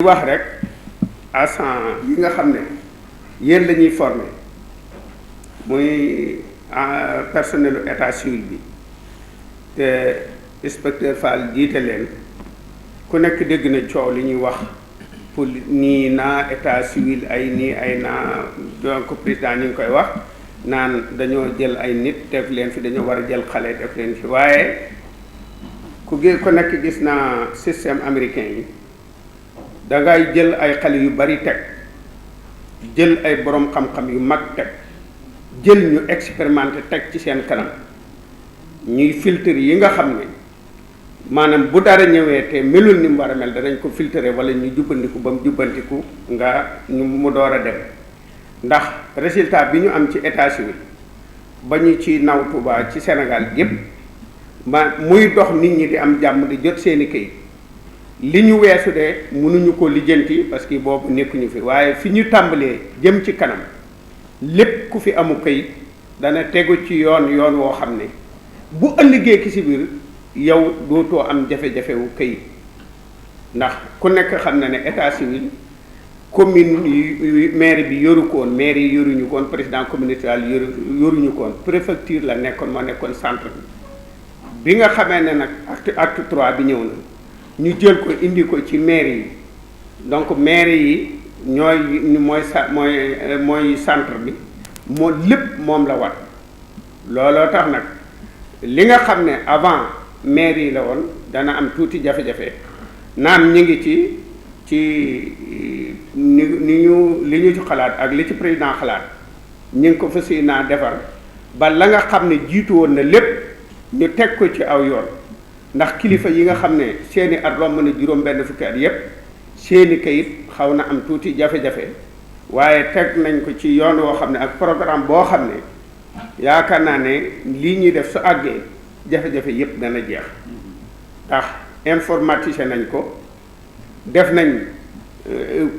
wax rek agent yi nga xam ne yéen la ñuy former muy personnelu état civil bi te inspecteur Fall jiite leen ku nekk dégg na coow li ñuy wax pour nii naa état civil ay nii ay naa donc président ñu ngi koy wax naan dañoo jël ay nit def leen fi dañoo war a jël xale def leen fi waaye ku nekk gis naa système américain yi dangay jël ay xale yu bari teg jël ay borom xam-xam yu mag teg jël ñu expérimenté teg ci seen kanam ñuy filtre yi nga xam ne maanaam bu dara ñëwee te melul ni mu war a mel danañ ko filtrer wala ñu jubbandiku ba mu jubbantiku mu door a dem ndax résultat bi ñu am ci état civil ba ñu ci naw Touba ci Sénégal yépp muy dox nit ñi di am jàmm di jot seeni këyit li ñu weesu de mënuñu ko lijjanti parce que boobu nekkuñu fi waaye fi ñu tàmbalee jëm ci kanam lépp ku fi amu këyit dana tegu ci yoon woo xam ne bu ëllëgee ki si biir yow dootoo am jafe-jafe wu këyit ndax ku nekk xam na ne état civil commune yi maire bi yoru ko woon maire yi yoruñu ko woon président communautaire yoruñu ko woon préfecture la nekkoon moo nekkoon centre bi nga xamee ne nag acte 3 bi ñëw na ñu jël ko indi ko ci maire yi donc maire yi mooy centre bi moo lépp moom la wat looloo tax nag li nga xam ne avant maire yi la woon dana am tuuti jafe-jafe naam ñu ngi ci li ñu ci xalaat ak li ci président xalaat ñu ngi ko fas naa defar ba la nga xam ne jiitu woon na lépp ñu teg ko ci aw yoon ndax kilifa yi nga xam ne seeni at romb na juróom benn fukki at yépp seeni kayit xaw na am tuuti jafe-jafe waaye teg nañ ko ci yoon woo xam ne ak programme boo xam ne yaakaar naa ne lii ñuy def su àggee jafe-jafe yépp dana jeex ndax informatisé nañ ko def nañ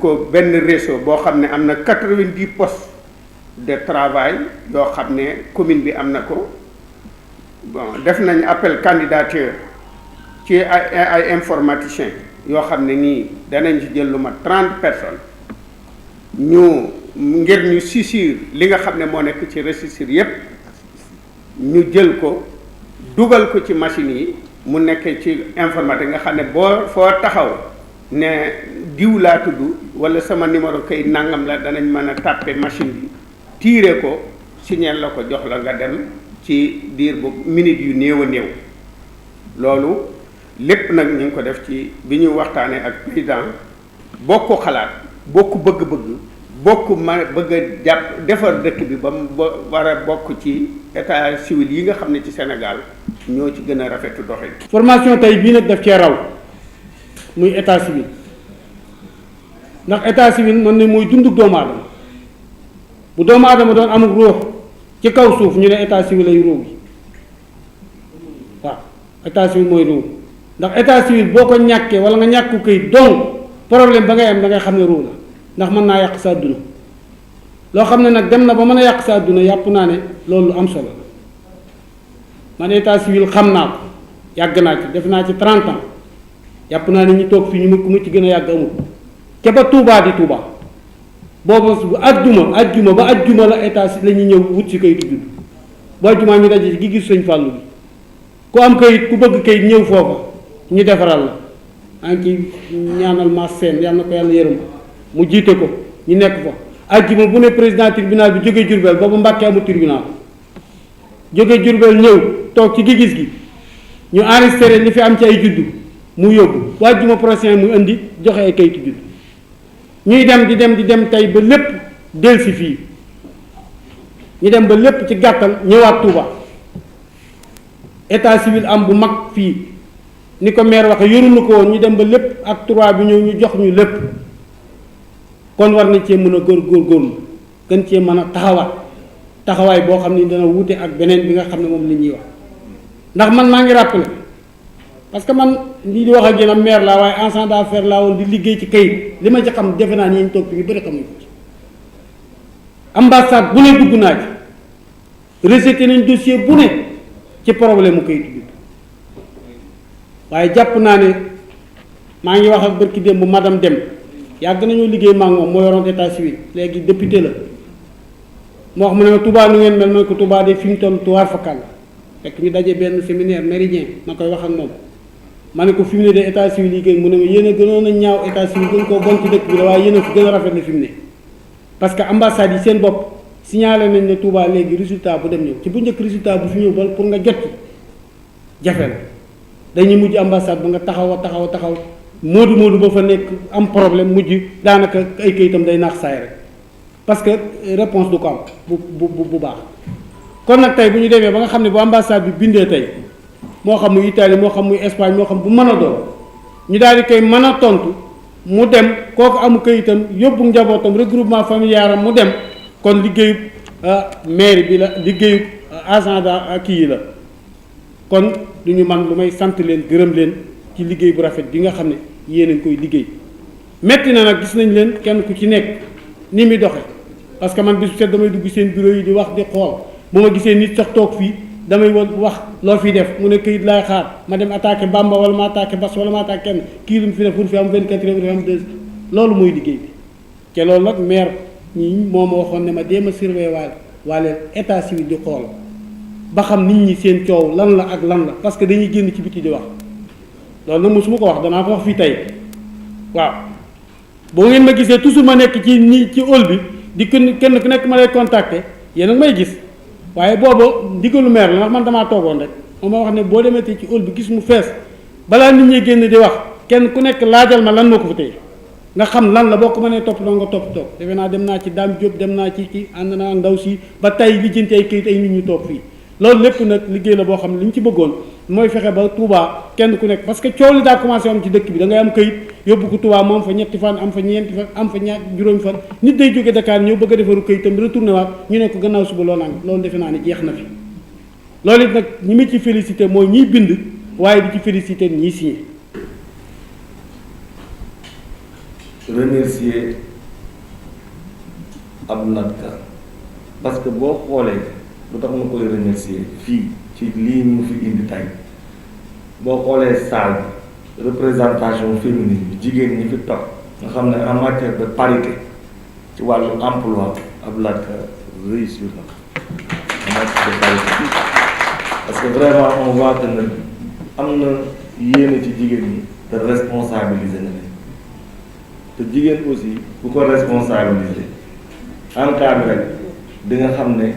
ko benn réseau boo xam ne am na 90 postes de travail yoo xam ne commune bi am na ko bon def nañ appel candidature ci ay informaticiens yoo xam ne nii danañ ci jël lu mat 30 personnes ngir ñu saisir li nga xam ne moo nekk ci registre yépp ñu jël ko dugal ko ci machine yi mu nekk ci informatique nga xam ne foo taxaw ne diw laa tudd wala sama numéro kay nangam la danañ mën a tàppe machine bi tiire ko signal la ko jox la nga dem ci diir bu minute yu néew a néew loolu lépp nag ñu ngi ko def ci bi ñu waxtaanee ak président bokk xalaat bokk bëgg-bëgg bokk ma bëgg a jàpp defar dëkk bi ba mu war a bokk ci état civil yi nga xam ne ci Sénégal ñoo ci gën a rafetu doxin. formation tey bii nag daf cee raw muy état civil ndax état civil mën ne mooy dundu doomu aadama bu doomu aadama doon amul ruux ci kaw suuf ñu ne état civil ay ruux gi waaw état civil mooy ruux ndax état civil boo ko ñàkkee wala nga ñàkku këyit donc problème ba ngay am da ngay xam ne ruux la ndax mën naa yàq sa àdduna loo xam ne nag dem na ba mën a yàq sa àdduna yàpp naa ne loolu lu am solo la man état civil xam naa ko yàgg naa ci def naa ci 30 ans yàpp naa ne ñu toog fii ñu mu ci gën a yàgg amul ca ba Touba di Touba boobu bu ajjuma ba ajjuma la état si la ñuy ñëw wut si kayitu judd bu ajjumaa ñu daje gi gis sëñ Fàllu bi ku am kayit ku bëgg kayit ñëw foofa ñu defaral la maa ngi ci ñaanal ma seen yàlla na ko yàlla yërëm mu jiite ko ñu nekk fa ajjuma bu ne président tribunal bi jógee Jurbel boobu Mbàkke amul tribunal jógee Jurbel ñëw toog ci gis gi ñu enregistré li fi am ci ay juddu mu yóbbu bu ajjuma prochain mu indi joxe ay kayitu judd ñuy dem di dem tey ba lépp delsi fii ñu dem ba lépp ci gàttal ñëwaat Touba état civil am bu mag fii ni ko maire waxe yoruñu ko woon ñu dem ba lépp ak 3 bi ñëw ñu jox ñu lépp kon war nañ cee mën a góorgóorlu gën cee mën a taxawaay boo xam ni dana wuute ak beneen bi nga xam ne moom li ñuy wax ndax man maa ngi rappelé parce que man lii di wax ak yéen maire laa waaye agent d'affaires laa woon di liggéey ci kayit li ma ci xam defe naa ni ñu toog fi ñu bëri xamuñu ko ci ambassade bu ne dugg naa ci rejeté nañ dossier bu ne ci problème mu kayit bi waaye jàpp naa ne maa ngi wax ak barki démb madame Dem yàgg nañoo liggéey maa ngi moom moo yoroon état civil léegi député la moo xam ne ma Touba nu ngeen mel mooy ko Touba de fi mu toll tuwaar fakal la fekk ñu daje benn séminaire méridien ma koy wax ak moom ma ne ko fi mu ne de état civil yi gën mu ne ma yéen a gënoon a ñaaw état civil gën koo bon ci dëkk bi la waaye yéen a fi gën a rafet ne fi mu ne parce que ambassade yi seen bopp signalé nañ ne Touba léegi résultat bu dem ñëw ci bu njëkk résultat bu fi ñëw ba pour nga jot ci jafe la dañuy mujj ambassade ba nga taxaw moodu ba fa nekk am problème mujj daanaka ay kayitam day naax saay rek parce que réponse du ko am bu baax kon nag tey bu ñu demee ba nga xam ne bu ambassade bi bindee tey moo xam muy Italie moo xam muy Espagne moo xam bu mën a doon ñu daal di koy mën a tontu mu dem kooku amu kayitam yóbbu njabootam regroupement familial am mu dem kon liggéeyub mairie bi la liggéeyub agent da kii yi la kon du ñu man lu may sant leen gërëm leen ci liggéey bu rafet bi nga xam ne yéen a ngi koy liggéey metti na nag gis nañ leen kenn ku ci nekk ni muy doxe parce que man bisu set damay dugg seen bureau yi di wax di xool bu ma gisee nit sax toog fii damay wax loo fiy def mu ne këyit laay xaar ma dem attaqué Bamba wala ma attaqué Bass wala ma attaqué kenn kii lu mu fi def pour fi am 24 heures fi am 2 loolu mooy liggéey bi te loolu nag maire ñi moo ma waxoon ne ma dee ma surveiller waale état civil di xool ba xam nit ñi seen coow lan la ak lan la parce que dañuy génn ci biti di wax loolu nag mosuma ko wax danaa ko wax fii tey waaw boo ngeen ma gisee toujours ma nekk ci hall bi di kenn ku nekk ma lay contacter yéen a may gis waaye boobu ndigalu maire la ndax man damaa toogoon rek moo ma wax ne boo demee ci hall bi gis mu fees balaa nit ñi génn di wax kenn ku nekk laajal ma lan moo ko fa tey nga xam lan la boo ko mënee topp nga topp defe naa dem naa ci Dame Diop dem naa ci kii ànd naa ndaw si ba tey lijjanti ay këyit ay nit ñu toog fii loolu lépp nag liggéey la boo xam ne li ñu ci bëggoon mooy fexe ba Touba kenn ku nekk parce que coow li daa commencé am ci dëkk bi da ngay am këyit yóbbu ko Touba moom fa ñetti fan am fa ñeenti fan am fa juróomi fan nit day jóge Dakar ñëw bëgg a defaru këyitam retourné waat ñu ne ko gannaaw suba loolu nag loolu defe naa ne jeex na fi loolu it nag ñi ma ci félicité mooy ñiy bind waaye di ci félicité ñiy signé. remercier Abdoulaye Ka parce que boo xoolee lu tax ma koy remercier fii ci lii ñu fi indi tey boo xoolee salle bi représentation féminine bi jigéen ñi fi toog nga xam ne en matière de parité ci wàllu emploi Abdoulaye Ka réussir na en matière de parité parce que vraiment on voit que ne am na yéene ci jigéen ñi te responsabiliser na leen te jigéen aussi bu ko responsabiliser encadré rek di nga xam ne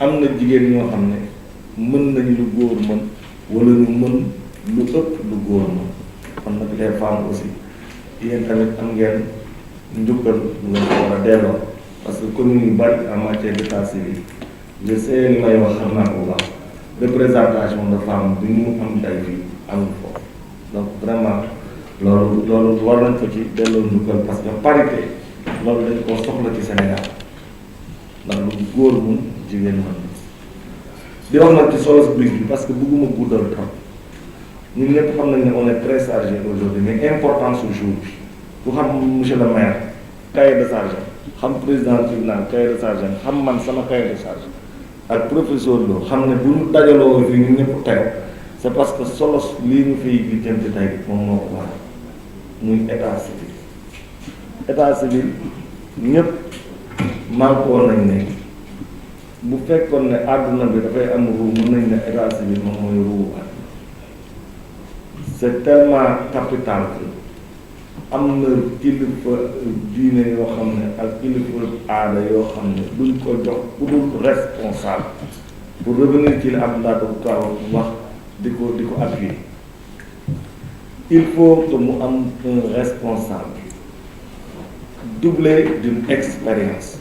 am na jigéen ñoo xam ne mën nañ lu góor mën wala ñu mën lu ëpp lu góor mën kon nag les femmes aussi yéen tamit am ngeen njukkal lu ngeen ko war a delloo parce que commune yu bari en matière d'état civil je sais li may wax xam naa ko baax représentation de femmes bi ñu am tey fii amul foofu donc vraiment loolu war nañ ko ci delloo njukkal parce que parité loolu dañ koo soxla ci Sénégal ndax lu góor mun jigéen mën di wax nag ci solos bis bi parce que bëgguma guddal trop ñun ñëpp xam nañ ne on est très chargé aujourd'hui mais importance su jour bi ku xam monsieur le maire cahier de charge xam président tribunal cahier de charge xam man sama cahier de charge ak professeur Lo xam ne bu ñu dajaloo fii ñun ñëpp tey c'est parce que solos lii ñu fiy lijjanti tey moom moo ko waral muy état civil état civil ñëpp manqué nañ ne bu fekkoon ne àdduna bi dafay am ruu mën nañ ne état civil moom mooy ruu àdduna c'est tellement capital que am na kilifa diine yoo xam ne ak kilifa aada yoo xam ne duñ ko jox ku dul responsable pour revenir ci li Abdoulaye Ka wax di ko appuyer il faut que mu am un responsable doublé d'une expérience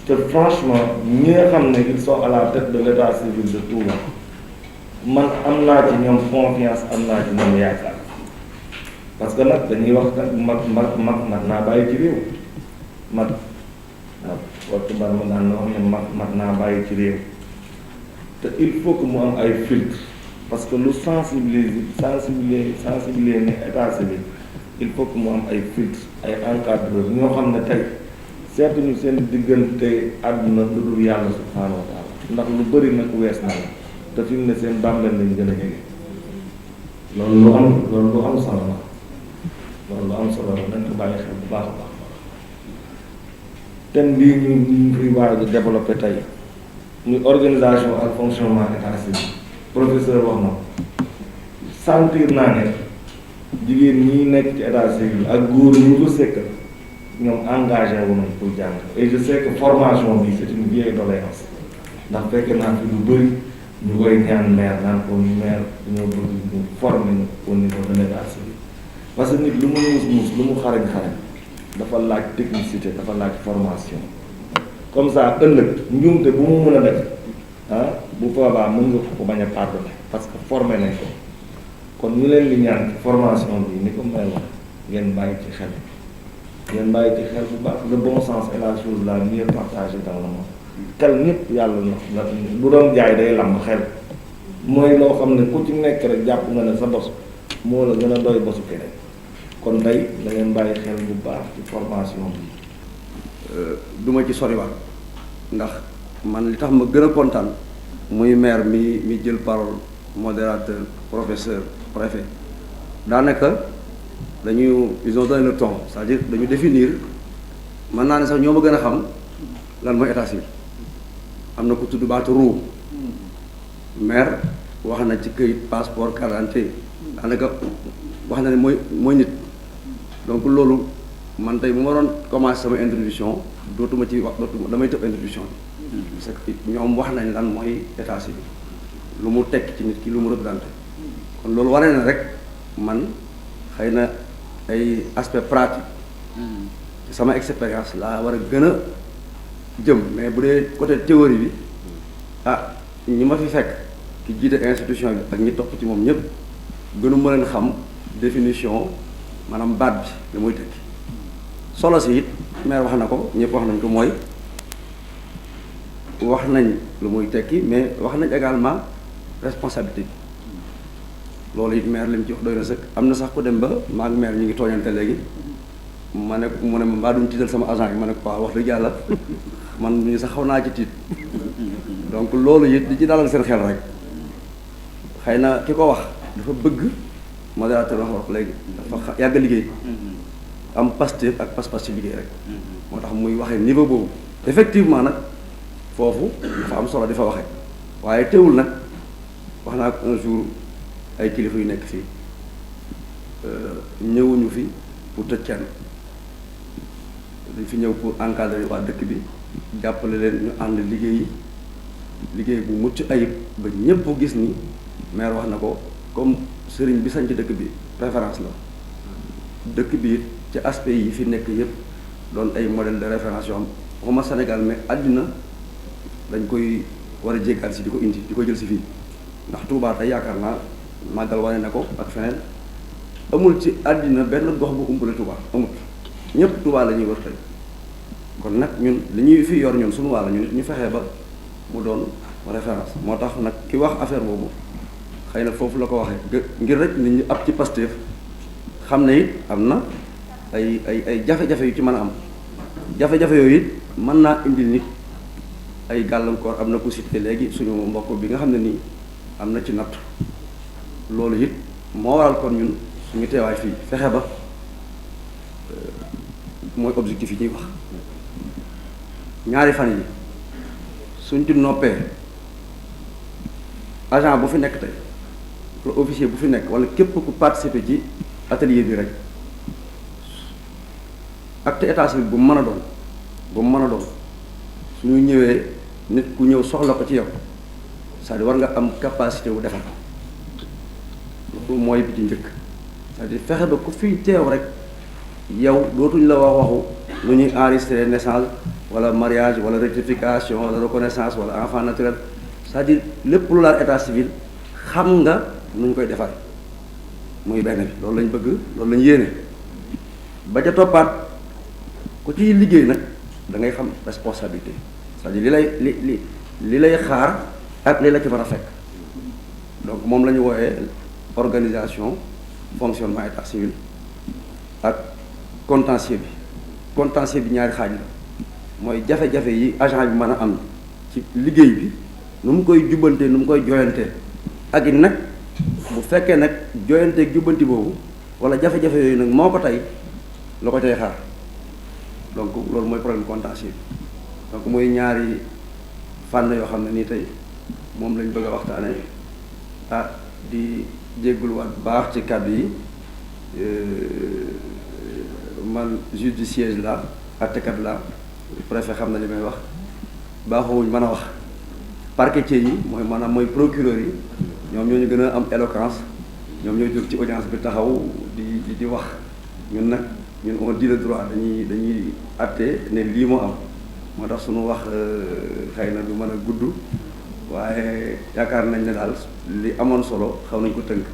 te franchement ñi nga xam ne ils sont à la tête de l'état civil de Touba man am naa ci ñoom confiance am naa ci ñoom yaakaar parce que nag dañuy wax nag mag naa bàyyi ci réew mag waxtu bar ma daan na wax ne mag naa bàyyi ci réew te il faut que mu am ay filtre parce que lu sensibiliser ne état civil il faut que mu am ay filtre ay encadreur ñoo xam ne tey seetuñu seen diggante àdduna lu dul yàlla subhanahu wa taala ndax lu bëri nag wees na la te fi mu ne seen bàmbeel lañ gën a jege loolu lu am solo la loolu lu am solo la dañ ko bàyyi xel thème bii ñu fiy waaj a développé tey muy organisation ak fonctionnement état civil professeur wax na sentir naa ne jigéen ñi nekk ci état civil ak góor ñi ko sekk ñoom engagé wu nañ pour jàng et je sais que formation bi c'est une vieille doléance ndax fekk naa fi lu bëri ñu koy ñaan maire naan ko maire dañoo bëgg ñu former ñu au niveau de l'état civil parce que nit lu mu muus lu mu xarañ dafa laaj technicité dafa laaj formation comme ça ëllëg njuumte bu mu mën a def bu boobaa mën nga ko bañ a pardonner parce que formé nañ ko kon ñu leen di ñaan ci formation bi ni ko may wax ngeen bàyyi ci xel bu baax le bon sens est la chose la mieux partagée dans le monde xel ñëpp yàlla na bu doon jaay day lamb xel mooy loo xam ne ku ci nekk rek jàpp nga ne sa bos moo la gën a doy bosu keneen kon tey da ngeen bàyyi xel bu baax ci formation bi. duma ci soriwaat ndax man li tax ma gën a kontaan muy maire mi jël parole modérateur professeur préfet daanaka ils ont donné le ton c'est-à-dire dañu définir mën naa ne sax ñoo ma gën a xam lan mooy état civil am na ku tudd baatu ruu maire wax na ci këyit passeport carte d'identité daanaka wax na ne mooy nit donc loolu man tey bu ma doon commencé sama introduction dootuma ci wax damay tëb introduction bi parce que ñoom wax nañ lan mooy état civil lu mu tekk ci nit ki lu mu représenté kon loolu waree na rek man xëy na ay aspect pratique sama expérience laa war a gën a jëm mais bu dee côté théorie bi ñi ma fi fekk ki jiite institution bi ak ñi topp ci moom ñëpp gënu ma leen xam définition maanaam baat bi li muy tekki solo si it maire wax na ko ñëpp wax nañ ko mooy wax nañ lu muy tekki mais wax nañ également responsabilité bi loolu it maire li mu ci wax doy na sëkk am na sax ku dem ba maa ngi maire ñu ngi tooñante léegi ma ne mu ne ma mbaa duñ tiital sama agent yi ma ne ko waaw wax dëgg yàlla man ñu sax xaw naa ci tiit donc loolu it di ci dalal seen xel rek xëy na ki ko wax dafa bëgg modérateur wax léegi dafa yàgg liggéey am Pastef ak pas-pas ci liggéey rek moo tax muy waxee niveau boobu effectivement nag foofu dafa am solo di fa waxee waaye teewul nag wax naa ko un jour ay kilifa yu nekk fii ñëwuñu fi pour tëj kenn dañ fi ñëw pour encadrer waa dëkk bi jàppale leen ñu ànd liggéey bu mucc ayib ba ñëpp gis ni maire wax na ko comme sëriñ bi sañ ci dëkk bi préférence la dëkk bi it ci aspect yi fi nekk yëpp doon ay modèle de référence yoo xam waxuma Sénégal mais àddina dañ koy war a jéggaat si di ko indi di ko jël si fii ndax Touba tey yaakaar naa màggal wane na ko ak feneen amul ci àddina benn gox bu umpale Touba amul ñëpp Touba la ñuy wër tey kon nag ñun li ñuy fi yor ñun suñu wàll ñu fexee ba mu doon référence moo tax nag ki wax affaire boobu xëy na foofu la ko waxee ngir rek nit ñi ab ci Pastef xam ne it am na ay jafe-jafe yu ci mën a am jafe-jafe yooyu it mën naa indil nit ay gàllankoor am na ku cité léegi suñu mbokk bi nga xam ne nii am na ci natt loolu it moo waral kon ñun suñu teewaay fii fexe ba mooy objectif yi ñuy wax ñaari fan yi suñ ci noppee agent bu fi nekk tey wala officier bu fi nekk wala képp ku participer ci atelier bi rek acte état civil bu mu mën a doon suñu ñëwee nit ku ñëw soxla ko ci yow c'est-à-dire war nga am capacité wu defar loolu mooy bi ci njëkk c'est-à-dire fexe ba ku fi teew rek yow dootuñ la wax waxu lu ñuy enregistrer naissance wala mariage wala rectification wala reconnaissance wala enfant naturel c'est-à-dire lépp lu laal état civil xam nga nu ñu koy defar muy benn bi loolu lañ bëgg loolu lañ yéene ba ca toppaat ku ciy liggéey nag da ngay xam responsabilité c'est-à-dire li lay xaar ak li la ci mën a fekk donc moom la ñu wooyee organisation fonctionnement état civil ak contentieux bi ñaari xaaj la mooy jafe-jafe yi agent bi mën a am ci liggéey bi nu mu koy jubbantee nu mu koy joyantee ak it nag bu fekkee nag joyanteeg jubbanti boobu wala jafe-jafe yooyu nag moo ko tey la ko cay xaar donc loolu mooy problème contentieux donc mooy ñaari fànn yoo xam ne nii tey moom lañ bëgg a waxtaanee di jégguluwaat bu baax ci kàddu yi man juge du siège la àttekat la préfet xam na li may wax baaxoowuñ mën a wax parquetier yi mooy procureur yi ñoom ñoo ñu gën a am éloquence ñoom ñooy jóg ci audience bi taxaw di wax ñun nag ñun on dit le droit dañuy àtte ne lii moo am moo tax suñu wax xëy na du mën a gudd waaye yaakaar nañ ne daal li amoon solo xaw nañ ko tënk